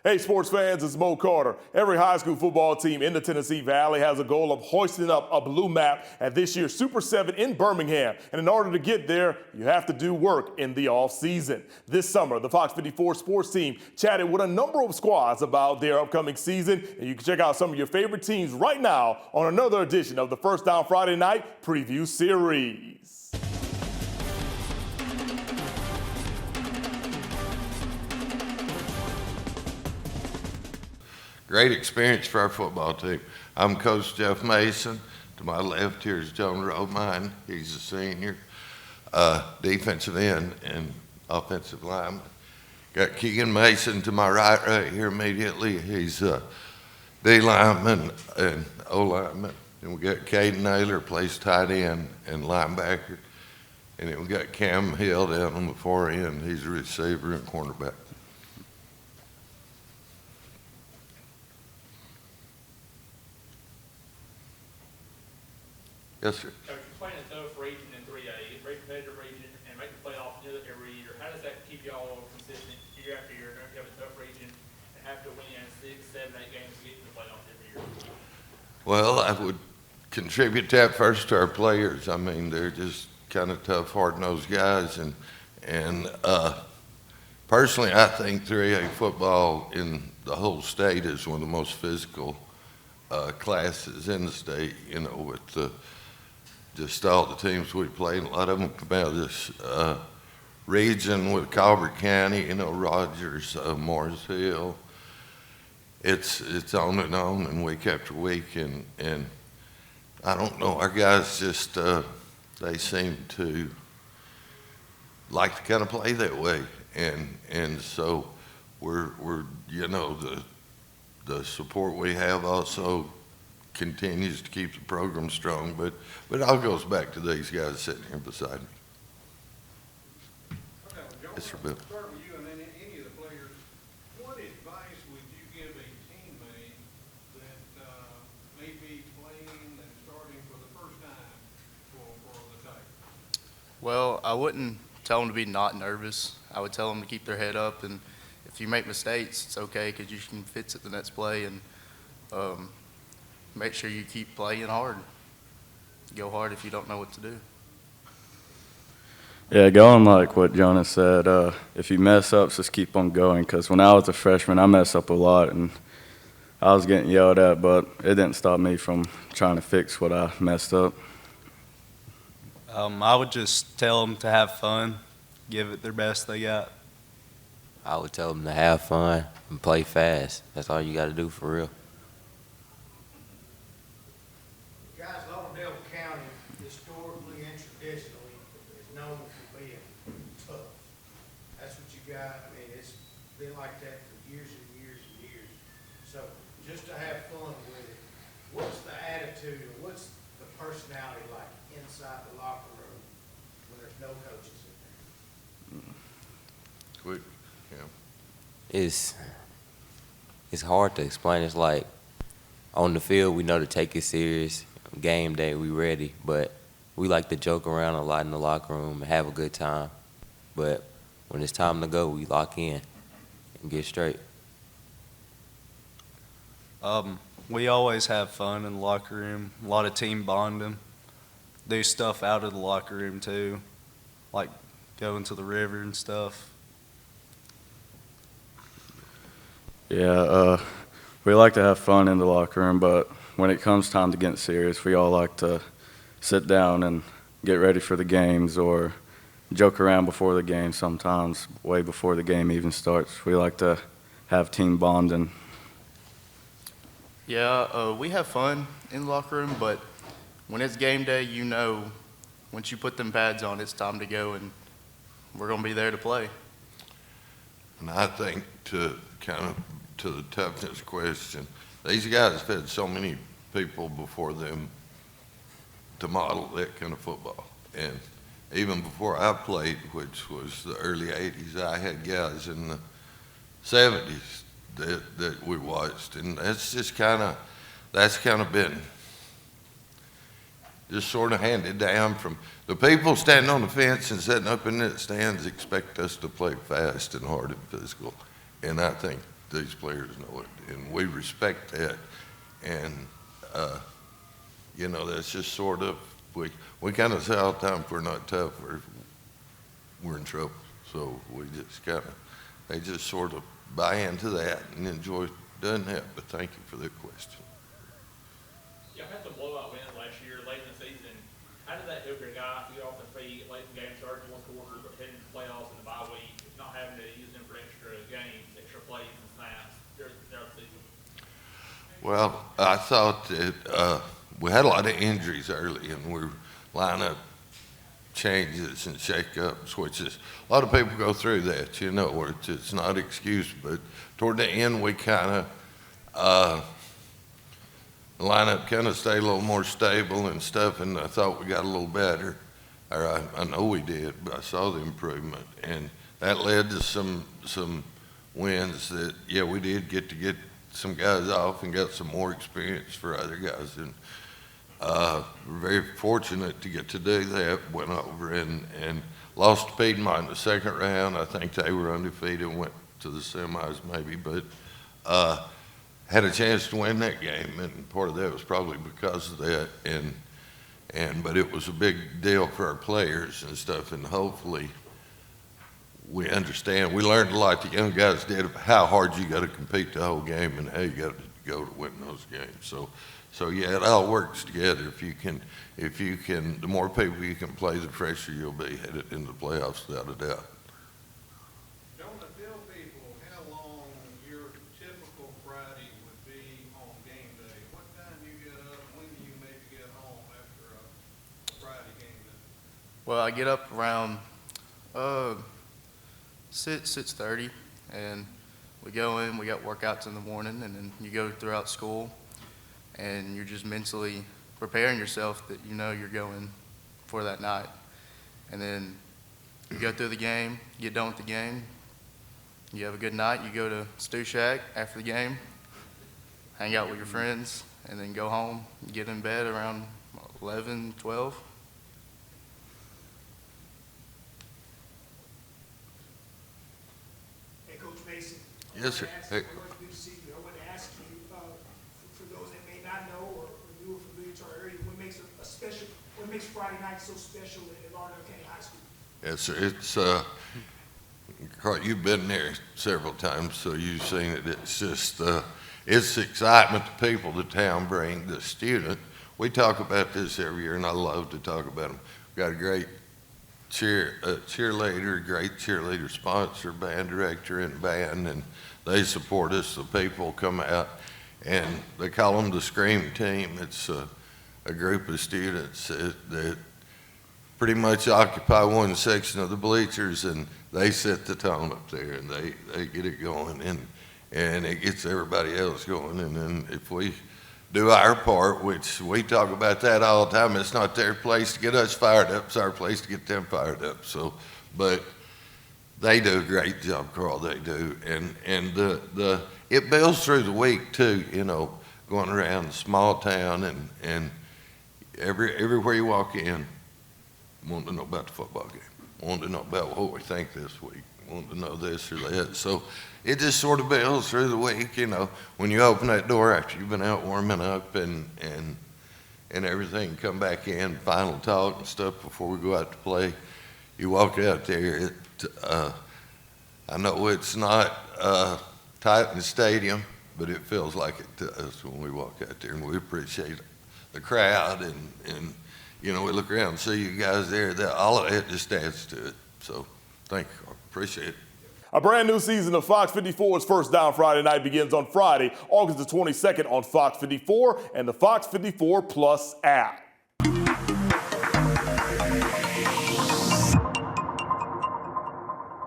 Hey, sports fans, it's Mo Carter. Every high school football team in the Tennessee Valley has a goal of hoisting up a blue map at this year's Super 7 in Birmingham. And in order to get there, you have to do work in the off-season. This summer, the Fox 54 sports team chatted with a number of squads about their upcoming season. And you can check out some of your favorite teams right now on another edition of the First Down Friday Night Preview Series. Great experience for our football team. I'm Coach Jeff Mason. To my left here is John Romine. He's a senior, defensive end and offensive lineman. Got Keegan Mason to my right here immediately. He's a D lineman and O lineman. And we got Caden Naylor, plays tight end and linebacker. And then we got Cam Hill down on the far end. He's a receiver and cornerback. Yes, sir. Coach, you're playing a tough region in 3A. It's a very competitive region and make the playoffs every year. How does that keep y'all consistent year after year? You have a tough region and have to win 6, 7, 8 games to get to the playoffs every year. Well, I would contribute that first to our players. I mean, they're just kind of tough, hard-nosed guys. And personally, I think 3A football in the whole state is one of the most physical classes in the state, you know, with just all the teams we played. A lot of them come out of this region with Colbert County, you know, Rogers, Morris Hill. It's on and week after week, and I don't know, our guys just they seem to like to kind of play that way, and so we're you know, the support we have also continues to keep the program strong, but it all goes back to these guys sitting here beside me. Okay, well, Joe, Yes, sir, Bill. Start with you and then any of the players. What advice would you give a teammate that may be playing and starting for the first time for the Tigers? Well, I wouldn't tell them to be not nervous. I would tell them to keep their head up, and if you make mistakes, it's okay because you can fix it the next play, and make sure you keep playing hard. Go hard if you don't know what to do. Yeah, going like what Jonas said, if you mess up, just keep on going, because when I was a freshman, I messed up a lot, and I was getting yelled at, but it didn't stop me from trying to fix what I messed up. I would just tell them to have fun, give it their best they got. I would tell them to have fun and play fast. That's all you got to do for real. Guys, Lauderdale County, historically and traditionally, is known for being tough. That's what you got. I mean, it's been like that for years and years and years. So just to have fun with it, what's the attitude or what's the personality like inside the locker room when there's no coaches in there? Quick, yeah. It's hard to explain. It's like on the field, we know to take it serious. Game day, we ready, but we like to joke around a lot in the locker room and have a good time. But when it's time to go, we lock in and get straight. We always have fun in the locker room, a lot of team bonding, do stuff out of the locker room too, like going to the river and stuff. Yeah, we like to have fun in the locker room, but when it comes time to getting serious, we all like to sit down and get ready for the games or joke around before the game sometimes, way before the game even starts. We like to have team bonding. Yeah, we have fun in the locker room, but when it's game day, you know, once you put them pads on, it's time to go, and we're going to be there to play. And I think to the toughness question, these guys have had so many people before them to model that kind of football. And even before I played, which was the early 80s, I had guys in the 70s that we watched. And that's just kind of been just sort of handed down from the people standing on the fence and sitting up in the stands expect us to play fast and hard and physical. And I think these players know it, and we respect that. And, you know, that's just sort of, we kind of say all the time, if we're not tough, we're in trouble. So we just kind of, they just sort of buy into that and enjoy doing that. But thank you for that question. Y'all had some blowout wins last year, late in the season. How did that help your guys to get off their feet late in the game, started one quarter, but heading to the playoffs in the bye week, not having to use them for extra games, extra plays and snaps throughout the season? Well, I thought that we had a lot of injuries early, and we lineup changes and shake-ups, which is, a lot of people go through that, you know, where it's not an excuse, but toward the end, we kind of, the lineup kind of stayed a little more stable and stuff, and I thought we got a little better, or I know we did, but I saw the improvement, and that led to some wins that, yeah, we did get some guys off and got some more experience for other guys, and we're very fortunate to get to do that. Went over and lost to Piedmont in the second round. I think they were undefeated and went to the semis maybe, but had a chance to win that game, and part of that was probably because of that. But it was a big deal for our players and stuff, and hopefully we understand. We learned a lot, the young guys did, of how hard you got to compete the whole game and how you got to go to win those games. So yeah, it all works together. If you can, the more people you can play, the fresher you'll be headed into the playoffs, without a doubt. Jonah, tell people how long your typical Friday would be on game day. What time you get up, when do you maybe get home after a Friday game day? Well, I get up around 6:30, and we go in, we got workouts in the morning, and then you go throughout school, and you're just mentally preparing yourself that you know you're going for that night. And then you go through the game, get done with the game, you have a good night, you go to Stew Shack after the game, hang out with your friends, and then go home, get in bed around 11, 12. Yes, sir. Hey. I want to ask you, for those that may not know or new or familiar to our area, what makes Friday night so special at Lauderdale County High School? Yes, sir. Carl, you've been there several times, so you've seen it. It's just, it's the excitement the people, the town bring, the student. We talk about this every year, and I love to talk about them. We've got a great cheerleader, great cheerleader sponsor, band director, and band, and they support us. The people come out, and they call them the Scream Team. It's a group of students that pretty much occupy one section of the bleachers, and they set the tone up there, and they get it going, and it gets everybody else going. And then if we do our part, which we talk about that all the time, it's not their place to get us fired up, it's our place to get them fired up. So, but they do a great job, Carl, they do. And it builds through the week too, you know, going around the small town and everywhere you walk in, wanting to know about the football game, wanting to know about what we think this week, wanting to know this or that. So it just sort of builds through the week, you know, when you open that door after you've been out warming up and everything, come back in, final talk and stuff before we go out to play. You walk out there, I know it's not tight in the stadium, but it feels like it to us when we walk out there, and we appreciate the crowd, and you know, we look around and see you guys there, all of it just adds to it. So thank you, I appreciate it. A brand new season of Fox 54's First Down Friday Night begins on Friday, August the 22nd on Fox 54 and the Fox 54 Plus app.